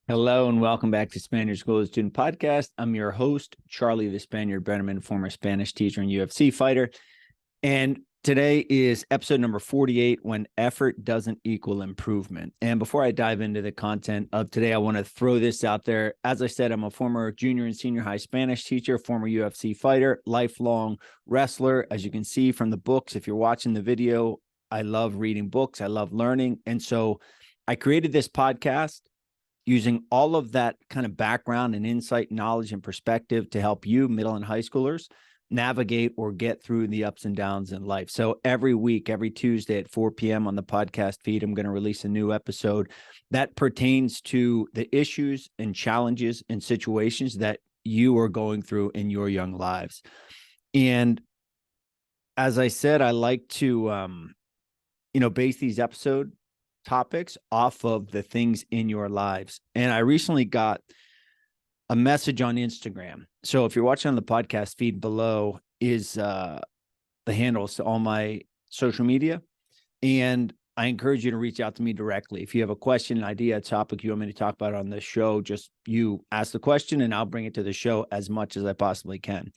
Hello and welcome back to Spaniard School of Student Podcast. I'm your host, Charlie the Spaniard Brenneman, former Spanish teacher and UFC fighter. And today is episode number 48, When Effort Doesn't Equal Improvement. And before I dive into the content of today, I want to throw this out there. As I said, I'm a former junior and senior high Spanish teacher, former UFC fighter, lifelong wrestler. As you can see from the books, if you're watching the video, I love reading books. I love learning. And so I created this podcast using all of that kind of background and insight, knowledge, and perspective to help you, middle and high schoolers, navigate or get through the ups and downs in life. So every week, every Tuesday at 4 p.m. on the podcast feed, I'm going to release a new episode that pertains to the issues and challenges and situations that you are going through in your young lives. And as I said, I like to, base these episodes topics off of the things in your lives. And I recently got a message on Instagram. So if you're watching on the podcast feed, below is the handles to all my social media. And I encourage you to reach out to me directly. If you have a question, an idea, a topic you want me to talk about on this show, just you ask the question and I'll bring it to the show as much as I possibly can.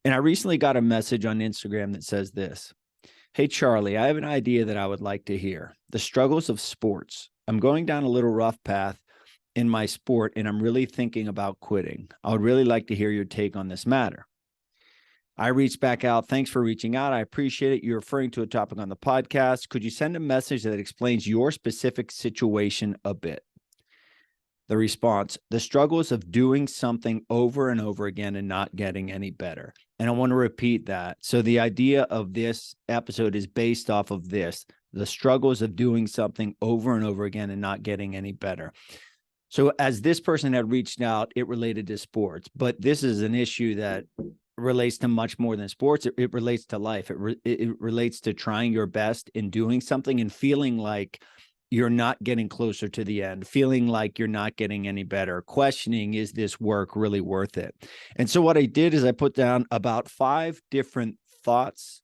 And I recently got a message on Instagram that says this: "Hey, Charlie, I have an idea that I would like to hear. The struggles of sports. I'm going down a little rough path in my sport, and I'm really thinking about quitting. I would really like to hear your take on this matter." I reached back out. "Thanks for reaching out. I appreciate it. You're referring to a topic on the podcast. Could you send a message that explains your specific situation a bit?" The response: "The struggles of doing something over and over again and not getting any better." And I want to repeat that. So the idea of this episode is based off of this: the struggles of doing something over and over again and not getting any better. So as this person had reached out, it related to sports, but this is an issue that relates to much more than sports. It relates to life. It relates to trying your best in doing something and feeling like you're not getting closer to the end, feeling like you're not getting any better, questioning, is this work really worth it? And so what I did is I put down about 5 different thoughts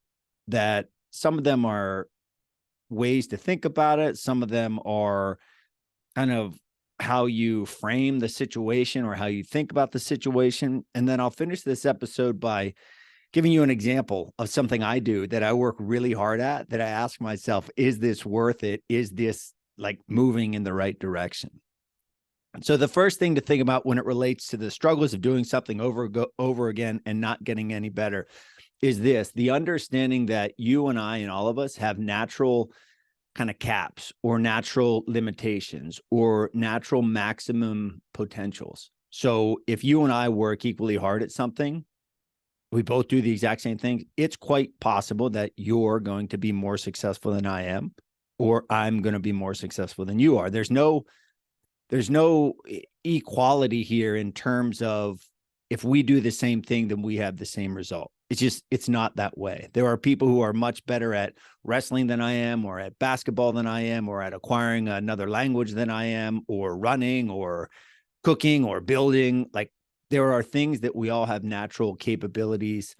that some of them are ways to think about it. Some of them are kind of how you frame the situation or how you think about the situation. And then I'll finish this episode by giving you an example of something I do that I work really hard at, that I ask myself, is this worth it? Is this like moving in the right direction? So the first thing to think about when it relates to the struggles of doing something over again and not getting any better is this: the understanding that you and I and all of us have natural kind of caps or natural limitations or natural maximum potentials. So if you and I work equally hard at something, we both do the exact same thing, it's quite possible that you're going to be more successful than I am, or I'm going to be more successful than you are. There's no equality here in terms of if we do the same thing, then we have the same result. It's not that way. There are people who are much better at wrestling than I am, or at basketball than I am, or at acquiring another language than I am, or running, or cooking, or building. Like, there are things that we all have natural capabilities,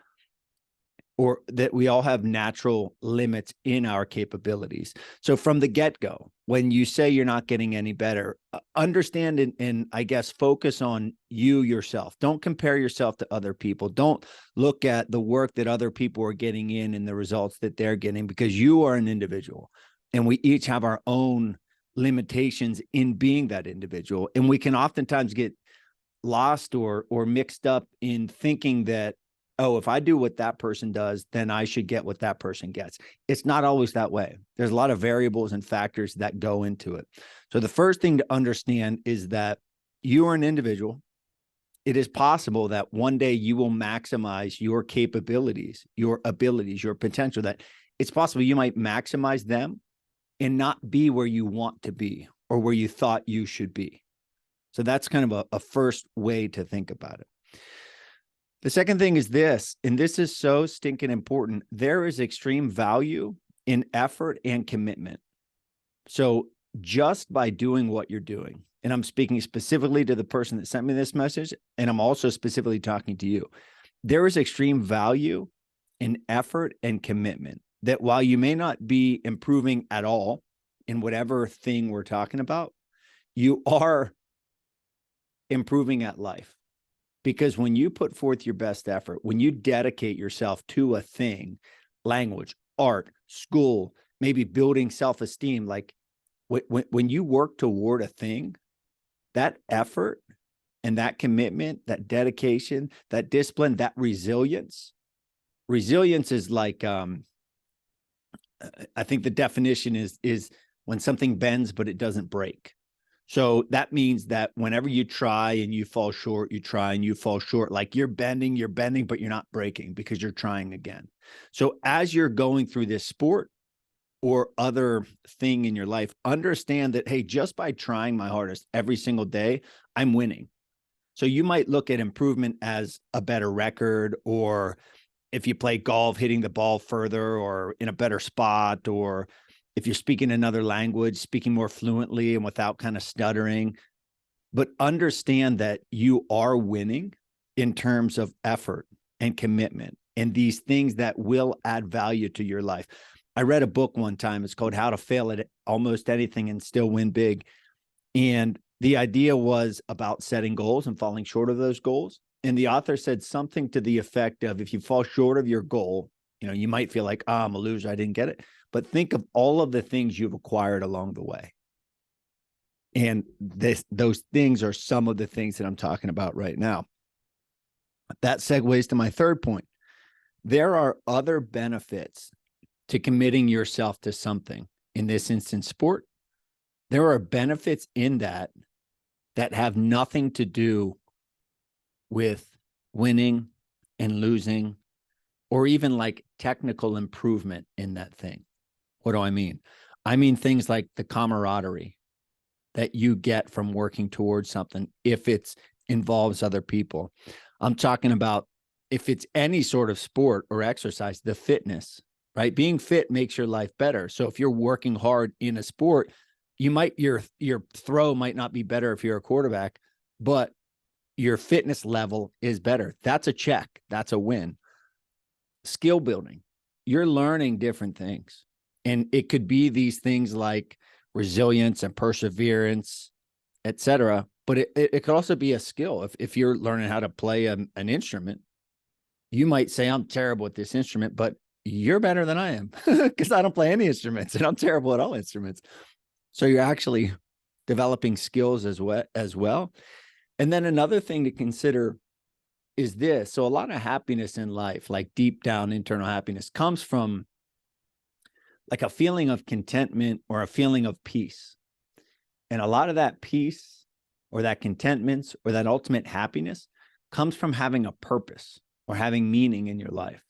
or that we all have natural limits in our capabilities. So from the get-go, when you say you're not getting any better, understand and I guess focus on you yourself. Don't compare yourself to other people. Don't look at the work that other people are getting in and the results that they're getting, because you are an individual and we each have our own limitations in being that individual. And we can oftentimes get lost or mixed up in thinking that, oh, if I do what that person does, then I should get what that person gets. It's not always that way. There's a lot of variables and factors that go into it. So the first thing to understand is that you are an individual. It is possible that one day you will maximize your capabilities, your abilities, your potential, that it's possible you might maximize them and not be where you want to be or where you thought you should be. So that's kind of a first way to think about it. The second thing is this, and this is so stinking important: there is extreme value in effort and commitment. So just by doing what you're doing, and I'm speaking specifically to the person that sent me this message, and I'm also specifically talking to you, there is extreme value in effort and commitment, that while you may not be improving at all in whatever thing we're talking about, you are improving at life. Because when you put forth your best effort, when you dedicate yourself to a thing, language, art, school, maybe building self-esteem, like when you work toward a thing, that effort and that commitment, that dedication, that discipline, that resilience is like, I think the definition is when something bends, but it doesn't break. So that means that whenever you try and you fall short, you try and you fall short, like you're bending, but you're not breaking because you're trying again. So as you're going through this sport or other thing in your life, understand that, hey, just by trying my hardest every single day, I'm winning. So you might look at improvement as a better record, or if you play golf, hitting the ball further or in a better spot, or if you're speaking another language, speaking more fluently and without kind of stuttering. But understand that you are winning in terms of effort and commitment and these things that will add value to your life. I read a book one time. It's called How to Fail at Almost Anything and Still Win Big. And the idea was about setting goals and falling short of those goals. And the author said something to the effect of, if you fall short of your goal, you might feel like, I'm a loser, I didn't get it. But think of all of the things you've acquired along the way. And those things are some of the things that I'm talking about right now. That segues to my third point. There are other benefits to committing yourself to something. In this instance, sport. There are benefits in that have nothing to do with winning and losing, or even like technical improvement in that thing. What do I mean? I mean things like the camaraderie that you get from working towards something if it involves other people. I'm talking about if it's any sort of sport or exercise, the fitness, right? Being fit makes your life better. So if you're working hard in a sport, your throw might not be better if you're a quarterback, but your fitness level is better. That's a check. That's a win. Skill building. You're learning different things. And it could be these things like resilience and perseverance, etc. But it could also be a skill. If you're learning how to play an instrument, you might say, I'm terrible at this instrument, but you're better than I am because I don't play any instruments and I'm terrible at all instruments. So you're actually developing skills as well. And then another thing to consider is this. So a lot of happiness in life, like deep down internal happiness, comes from like a feeling of contentment or a feeling of peace. And a lot of that peace or that contentment or that ultimate happiness comes from having a purpose or having meaning in your life.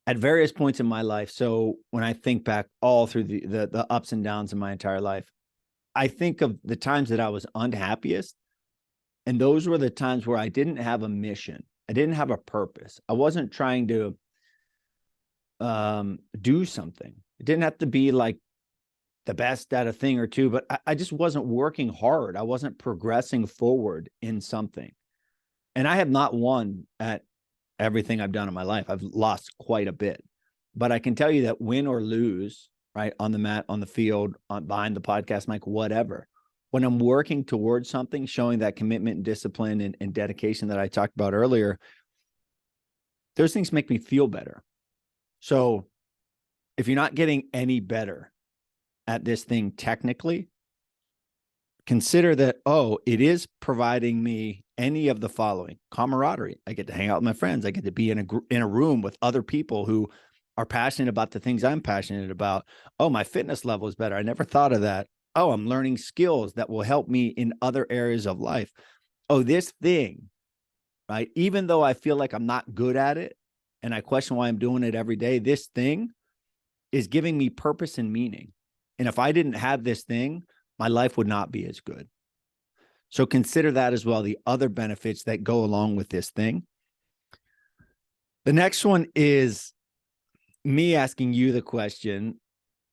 At various points in my life, so when I think back all through the ups and downs in my entire life, I think of the times that I was unhappiest. And those were the times where I didn't have a mission. I didn't have a purpose. I wasn't trying to do something. It didn't have to be like the best at a thing or two, but I just wasn't working hard. I wasn't progressing forward in something. And I have not won at everything I've done in my life. I've lost quite a bit. But I can tell you that win or lose, right, on the mat, on the field, behind the podcast mic, whatever, when I'm working towards something, showing that commitment and discipline and dedication that I talked about earlier, those things make me feel better. So if you're not getting any better at this thing technically, consider that, it is providing me any of the following: camaraderie. I get to hang out with my friends. I get to be in a room with other people who are passionate about the things I'm passionate about. Oh, my fitness level is better. I never thought of that. Oh, I'm learning skills that will help me in other areas of life. Oh, this thing, right? Even though I feel like I'm not good at it and I question why I'm doing it every day, this thing is giving me purpose and meaning. And if I didn't have this thing, my life would not be as good. So consider that as well, the other benefits that go along with this thing. The next one is me asking you the question,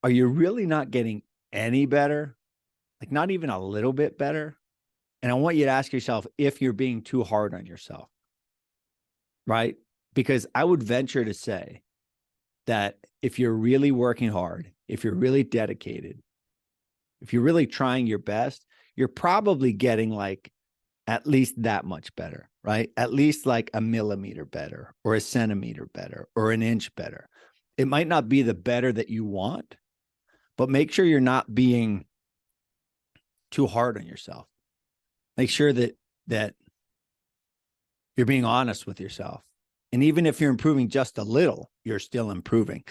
are you really not getting any better? Like not even a little bit better? And I want you to ask yourself if you're being too hard on yourself, right? Because I would venture to say that if you're really working hard, if you're really dedicated, if you're really trying your best, you're probably getting like at least that much better, right? At least like a millimeter better or a centimeter better or an inch better. It might not be the better that you want, but make sure you're not being too hard on yourself. Make sure that you're being honest with yourself. And even if you're improving just a little, you're still improving.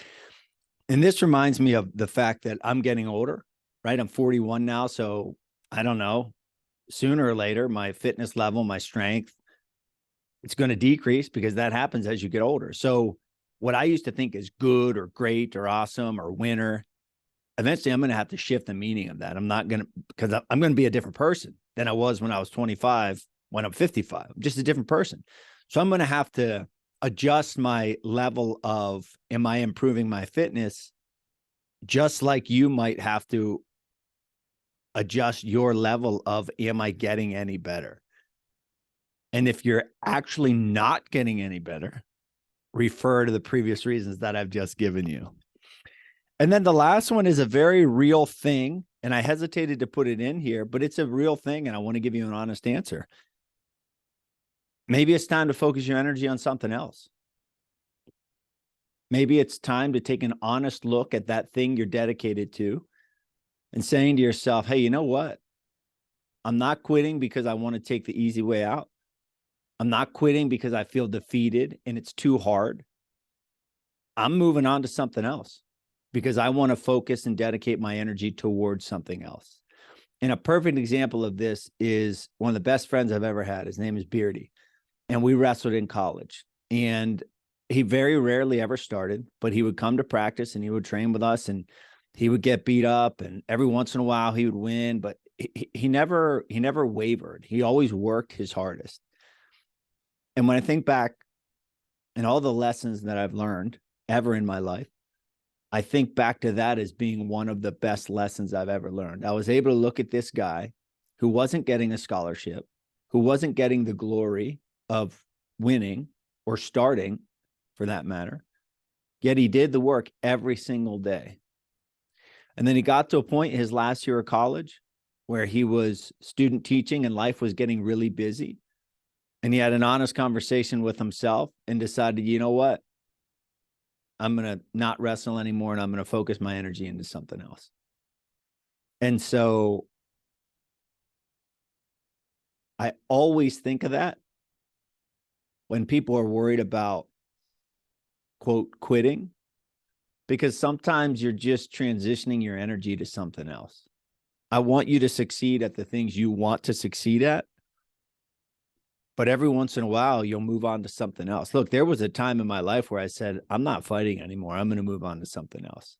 And this reminds me of the fact that I'm getting older, right? I'm 41 now. So I don't know, sooner or later, my fitness level, my strength, it's going to decrease because that happens as you get older. So what I used to think is good or great or awesome or winner, eventually I'm going to have to shift the meaning of that. I'm not going to, because I'm going to be a different person than I was when I was 25, when I'm 55. I'm just a different person. So I'm going to have to adjust my level of, am I improving my fitness? Just like you might have to adjust your level of, am I getting any better? And if you're actually not getting any better, refer to the previous reasons that I've just given you. And then the last one is a very real thing. And I hesitated to put it in here, but it's a real thing. And I want to give you an honest answer. Maybe it's time to focus your energy on something else. Maybe it's time to take an honest look at that thing you're dedicated to and saying to yourself, hey, you know what? I'm not quitting because I want to take the easy way out. I'm not quitting because I feel defeated and it's too hard. I'm moving on to something else because I want to focus and dedicate my energy towards something else. And a perfect example of this is one of the best friends I've ever had. His name is Beardy. And we wrestled in college. And he very rarely ever started, but he would come to practice and he would train with us and he would get beat up. And every once in a while he would win, but he never wavered. He always worked his hardest. And when I think back and all the lessons that I've learned ever in my life, I think back to that as being one of the best lessons I've ever learned. I was able to look at this guy who wasn't getting a scholarship, who wasn't getting the glory of winning or starting for that matter, yet he did the work every single day. And then he got to a point in his last year of college where he was student teaching and life was getting really busy. And he had an honest conversation with himself and decided, you know what? I'm going to not wrestle anymore and I'm going to focus my energy into something else. And so I always think of that when people are worried about, quote, quitting, because sometimes you're just transitioning your energy to something else. I want you to succeed at the things you want to succeed at. But every once in a while, you'll move on to something else. Look, there was a time in my life where I said, I'm not fighting anymore. I'm going to move on to something else.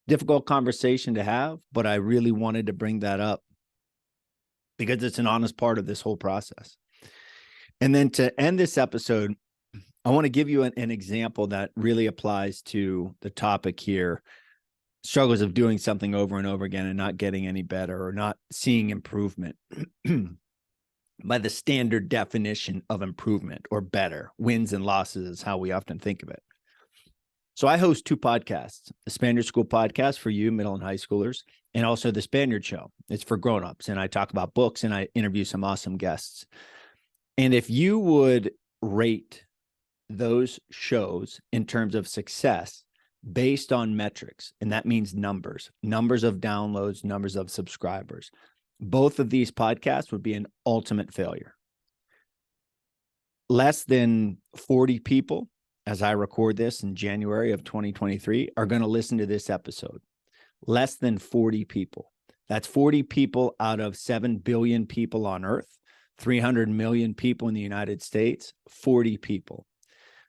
Difficult conversation to have, but I really wanted to bring that up because it's an honest part of this whole process. And then to end this episode, I want to give you an example that really applies to the topic here. Struggles of doing something over and over again and not getting any better or not seeing improvement. By the standard definition of improvement or better, wins and losses is how we often think of it. So I host two podcasts, the Spaniard School podcast for you middle and high schoolers, and also the Spaniard Show. It's for grownups, and I talk about books and I interview some awesome guests. And if you would rate those shows in terms of success based on metrics, and that means numbers of downloads, numbers of subscribers, both of these podcasts would be an ultimate failure. Less than 40 people, as I record this in January of 2023, are going to listen to this episode. Less than 40 people. That's 40 people out of 7 billion people on Earth, 300 million people in the United States, 40 people.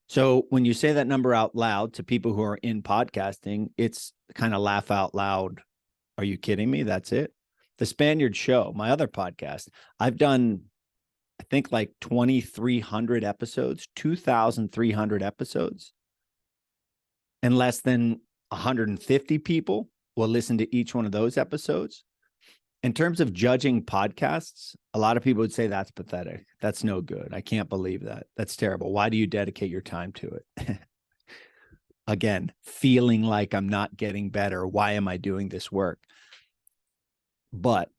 So when you say that number out loud to people who are in podcasting, it's kind of laugh out loud. Are you kidding me? That's it. The Spaniard Show, my other podcast, I've done, I think, like 2,300 episodes, 2,300 episodes, and less than 150 people will listen to each one of those episodes. In terms of judging podcasts, a lot of people would say that's pathetic. That's no good. I can't believe that. That's terrible. Why do you dedicate your time to it? Again, feeling like I'm not getting better. Why am I doing this work? But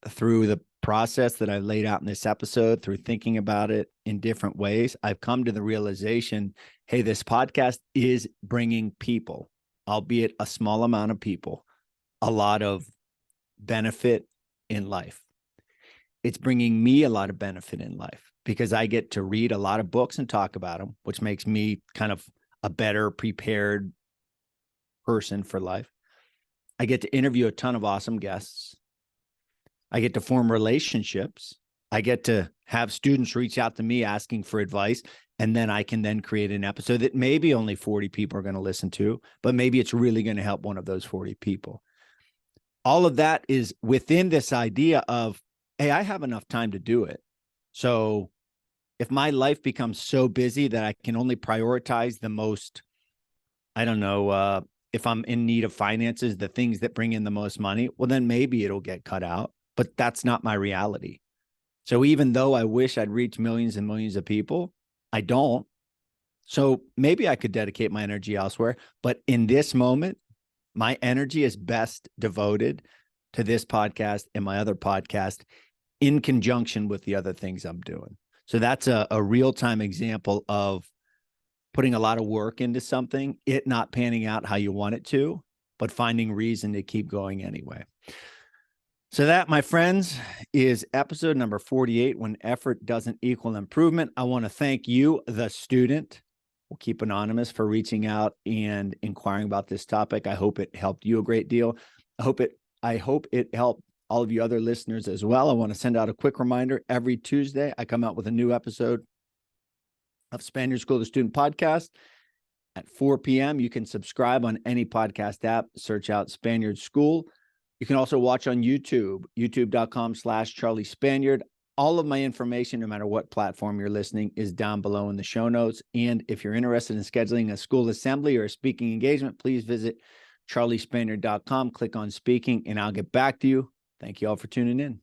through the process that I laid out in this episode, through thinking about it in different ways, I've come to the realization, hey, this podcast is bringing people, albeit a small amount of people, a lot of benefit in life. It's bringing me a lot of benefit in life because I get to read a lot of books and talk about them, which makes me kind of a better prepared person for life. I get to interview a ton of awesome guests. I get to form relationships. I get to have students reach out to me asking for advice. And then I can then create an episode that maybe only 40 people are going to listen to, but maybe it's really going to help one of those 40 people. All of that is within this idea of, hey, I have enough time to do it. So if my life becomes so busy that I can only prioritize the most, I don't know, if I'm in need of finances, the things that bring in the most money, well, then maybe it'll get cut out. But that's not my reality. So even though I wish I'd reach millions and millions of people, I don't. So maybe I could dedicate my energy elsewhere. But in this moment, my energy is best devoted to this podcast and my other podcast in conjunction with the other things I'm doing. So that's a real-time example of putting a lot of work into something, it not panning out how you want it to, but finding reason to keep going anyway. So that, my friends, is episode number 48, When Effort Doesn't Equal Improvement. I want to thank you, the student. We'll keep anonymous, for reaching out and inquiring about this topic. I hope it helped you a great deal. I hope it helped all of you other listeners as well. I want to send out a quick reminder. Every Tuesday, I come out with a new episode of Spaniard School of the Student podcast at 4 p.m. You can subscribe on any podcast app. Search out Spaniard School. You can also watch on YouTube, youtube.com/Charlie Spaniard. All of my information, no matter what platform you're listening, is down below in the show notes. And if you're interested in scheduling a school assembly or a speaking engagement, please visit charliespaniard.com, click on speaking, and I'll get back to you. Thank you all for tuning in.